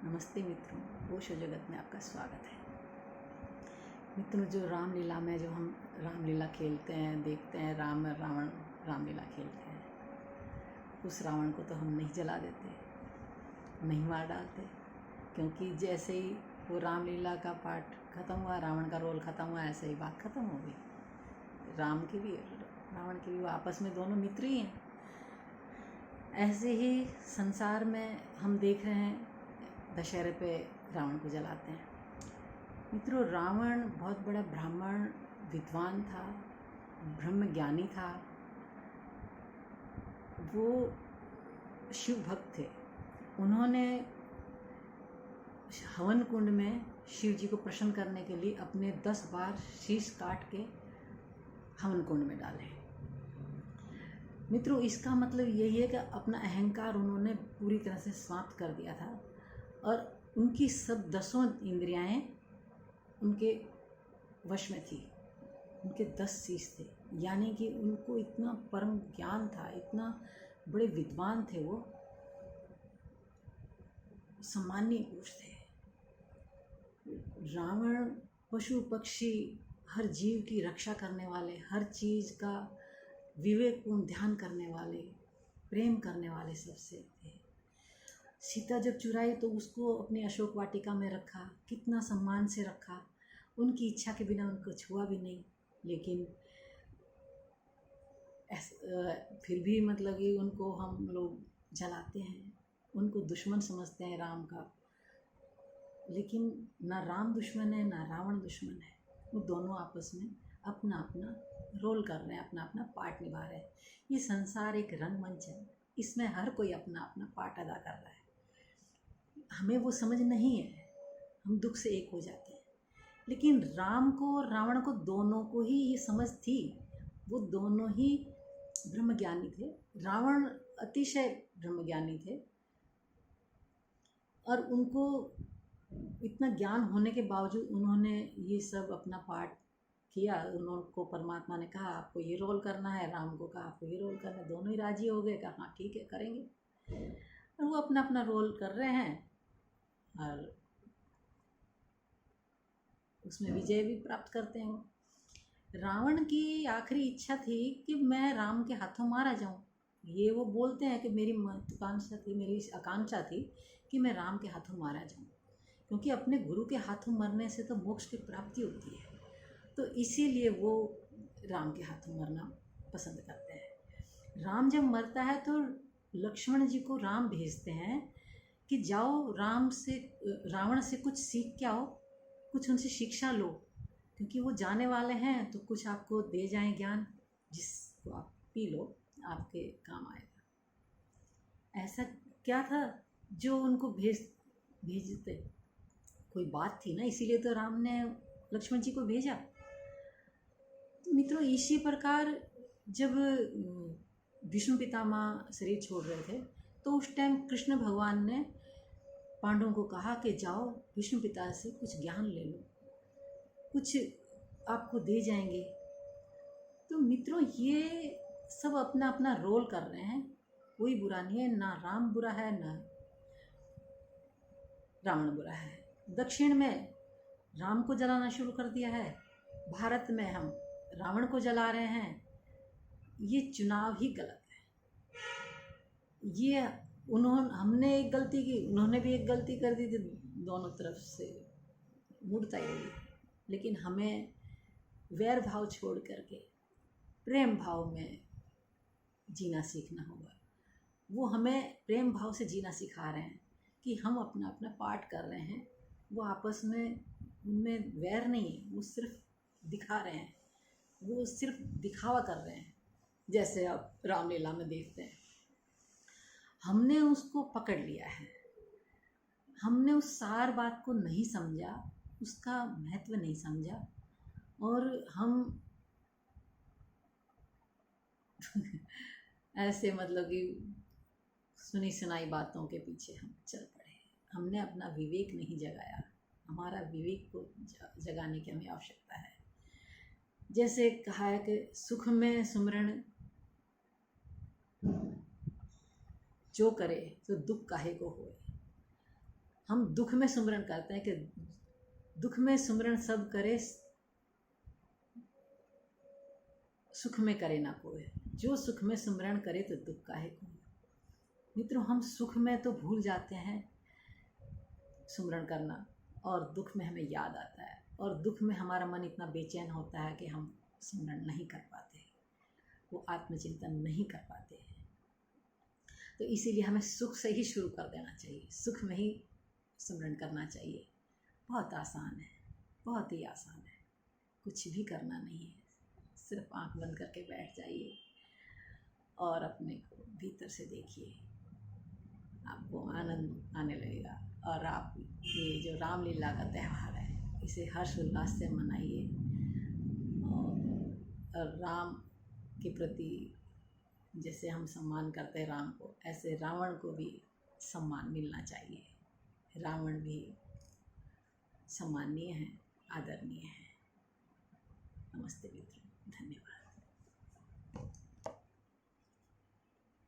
नमस्ते मित्रों, ओशो जगत में आपका स्वागत है। मित्रों, जो रामलीला में जो हम रामलीला खेलते हैं, देखते हैं, राम रावण रामलीला खेलते हैं, उस रावण को तो हम नहीं जला देते, नहीं मार डालते, क्योंकि जैसे ही वो रामलीला का पार्ट ख़त्म हुआ, रावण का रोल ख़त्म हुआ, ऐसे ही बात ख़त्म हो गई। राम की भी रावण की भी वो आपस में दोनों मित्र ही हैं। ऐसे ही संसार में हम देख रहे हैं, दशहरे पे रावण को जलाते हैं। मित्रों, रावण बहुत बड़ा ब्राह्मण विद्वान था, ब्रह्म ज्ञानी था, वो शिव भक्त थे। उन्होंने हवन कुंड में शिव जी को प्रसन्न करने के लिए अपने 10 बार शीश काट के हवन कुंड में डाले। मित्रों, इसका मतलब यही है कि अपना अहंकार उन्होंने पूरी तरह से समाप्त कर दिया था और उनकी सब 10 इंद्रियाएं उनके वश में थी। उनके 10 शीश थे, यानी कि उनको इतना परम ज्ञान था, इतना बड़े विद्वान थे, वो सम्माननीय पुरुष थे। रावण पशु पक्षी हर जीव की रक्षा करने वाले, हर चीज़ का विवेकपूर्ण ध्यान करने वाले, प्रेम करने वाले सबसे थे। सीता जब चुराई तो उसको अपनी अशोक वाटिका में रखा, कितना सम्मान से रखा, उनकी इच्छा के बिना उनको छुआ भी नहीं। लेकिन फिर भी मतलब कि उनको हम लोग जलाते हैं, उनको दुश्मन समझते हैं राम का। लेकिन ना राम दुश्मन है ना रावण दुश्मन है, वो दोनों आपस में अपना अपना रोल कर रहे हैं, अपना अपना पार्ट निभा रहे हैं। ये संसार एक रंगमंच है, इसमें हर कोई अपना अपना पार्ट अदा कर रहा है। हमें वो समझ नहीं है, हम दुख से एक हो जाते हैं। लेकिन राम को और रावण को दोनों को ही ये समझ थी, वो दोनों ही ब्रह्मज्ञानी थे। रावण अतिशय ब्रह्मज्ञानी थे और उनको इतना ज्ञान होने के बावजूद उन्होंने ये सब अपना पार्ट किया। उनको परमात्मा ने कहा आपको ये रोल करना है, राम को कहा आपको ये रोल करना है, दोनों ही राजी हो गए, कहा हाँ ठीक है करेंगे। और वो अपना अपना रोल कर रहे हैं और उसमें विजय भी प्राप्त करते हैं। रावण की आखिरी इच्छा थी कि मैं राम के हाथों मारा जाऊं। ये वो बोलते हैं कि मेरी महत्वाकांक्षा थी, मेरी आकांक्षा थी कि मैं राम के हाथों मारा जाऊं, क्योंकि अपने गुरु के हाथों मरने से तो मोक्ष की प्राप्ति होती है। तो इसीलिए वो राम के हाथों मरना पसंद करते हैं। राम जब मरता है तो लक्ष्मण जी को राम भेजते हैं कि जाओ रावण से कुछ सीख के आओ, कुछ उनसे शिक्षा लो, क्योंकि वो जाने वाले हैं तो कुछ आपको दे जाएं ज्ञान, जिसको आप पी लो, आपके काम आएगा। ऐसा क्या था जो उनको भेजते? कोई बात थी ना, इसीलिए तो राम ने लक्ष्मण जी को भेजा। तो मित्रों, इसी प्रकार जब विष्णु पितामह शरीर छोड़ रहे थे तो उस टाइम कृष्ण भगवान ने पांडवों को कहा कि जाओ विष्णु पिता से कुछ ज्ञान ले लो, कुछ आपको दे जाएंगे। तो मित्रों, ये सब अपना अपना रोल कर रहे हैं, कोई बुरा नहीं है, ना राम बुरा है ना रावण बुरा है। दक्षिण में राम को जलाना शुरू कर दिया है, भारत में हम रावण को जला रहे हैं। ये चुनाव ही गलत है। ये हमने एक गलती की, उन्होंने भी एक गलती कर दी थी, दोनों तरफ से मुड़ता ही रही। लेकिन हमें वैर भाव छोड़ करके प्रेम भाव में जीना सीखना होगा। वो हमें प्रेम भाव से जीना सिखा रहे हैं कि हम अपना अपना पार्ट कर रहे हैं। वो आपस में उनमें वैर नहीं है, वो सिर्फ दिखा रहे हैं, वो सिर्फ दिखावा कर रहे हैं। जैसे आप रामलीला में देखते हैं, हमने उसको पकड़ लिया है, हमने उस सार बात को नहीं समझा, उसका महत्व नहीं समझा, और हम ऐसे मतलब कि सुनी सुनाई बातों के पीछे हम चल पड़े। हमने अपना विवेक नहीं जगाया, हमारा विवेक को जगाने की हमें आवश्यकता है। जैसे कहा है कि सुख में सुमरण जो करे तो दुख काहे को होए। हम दुख में सुमरन करते हैं कि दुख में सुमरन सब करे, सुख में करे ना कोई। जो सुख में सुमरन करे तो दुख काहे कोई। मित्रों, हम सुख में तो भूल जाते हैं सुमरन करना, और दुख में हमें याद आता है, और दुख में हमारा मन इतना बेचैन होता है कि हम सुमरन नहीं कर पाते, वो आत्मचिंतन नहीं कर पाते हैं। तो इसीलिए हमें सुख से ही शुरू कर देना चाहिए, सुख में ही सुमरन करना चाहिए। बहुत आसान है, बहुत ही आसान है, कुछ भी करना नहीं है, सिर्फ आंख बंद करके बैठ जाइए और अपने को भीतर से देखिए, आपको आनंद आने लगेगा। और आप ये जो रामलीला का त्यौहार है, इसे हर्ष उल्लास से मनाइए, और राम के प्रति जैसे हम सम्मान करते हैं राम को, ऐसे रावण को भी सम्मान मिलना चाहिए। रावण भी सम्माननीय है, आदरणीय है।